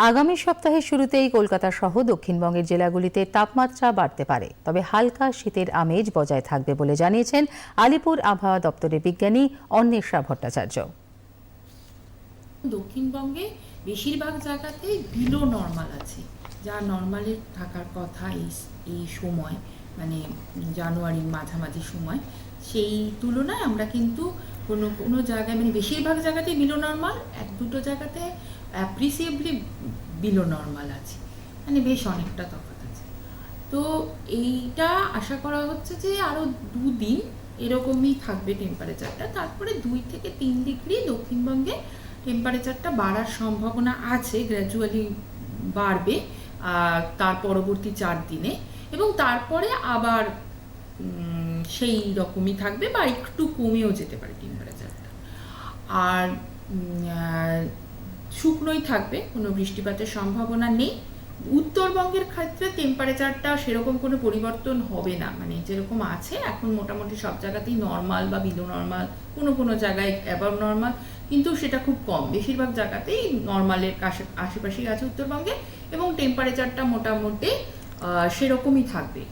আগামী সপ্তাহের শুরুতেই কলকাতা সহ দক্ষিণবঙ্গের জেলাগুলিতে তাপমাত্রা বাড়তে পারে, তবে হালকা শীতের আমেজ বজায় থাকবে বলে জানিয়েছেন আলিপুর আবহাওয়া দপ্তরের বিজ্ঞানী অন্বেষা ভট্টাচার্য। দক্ষিণবঙ্গে বেশিরভাগ জায়গাতে বিলো নর্মাল আছে, যা নর্মালের থাকার কথা এই সময়, মানে জানুয়ারির মাঝামাঝি সময়। সেই তুলনায় আমরা কিন্তু কোনো কোনো জায়গায়, মানে বেশিরভাগ জায়গাতেই বিলো নর্মাল, এক দুটো জায়গাতে অ্যাপ্রিসিয়েবলি বিলো নর্মাল আছে, মানে বেশ অনেকটা তফাৎ আছে। তো এইটা আশা করা হচ্ছে যে আরও দুদিন এরকমই থাকবে টেম্পারেচারটা, তারপরে 2 থেকে 3 ডিগ্রি দক্ষিণবঙ্গে টেম্পারেচারটা বাড়ার সম্ভাবনা আছে, গ্র্যাজুয়ালি বাড়বে তার পরবর্তী 4 দিনে, এবং তারপরে আবার সেই রকমই থাকবে বা একটু কমেও যেতে পারে টেম্পারেচারটা। আর শুকনোই থাকবে, কোনো বৃষ্টিপাতের সম্ভাবনা নেই। উত্তরবঙ্গের ক্ষেত্রে টেম্পারেচারটা সেরকম কোনো পরিবর্তন হবে না, মানে যেরকম আছে এখন মোটামুটি সব জায়গাতেই নর্মাল বা বিলো নর্মাল, কোনো কোনো জায়গায় অ্যাবাভ নর্মাল, কিন্তু সেটা খুব কম। বেশিরভাগ জায়গাতেই নর্মালের আশেপাশেই আছে উত্তরবঙ্গে, এবং টেম্পারেচারটা মোটামুটি সেরকমই থাকবে।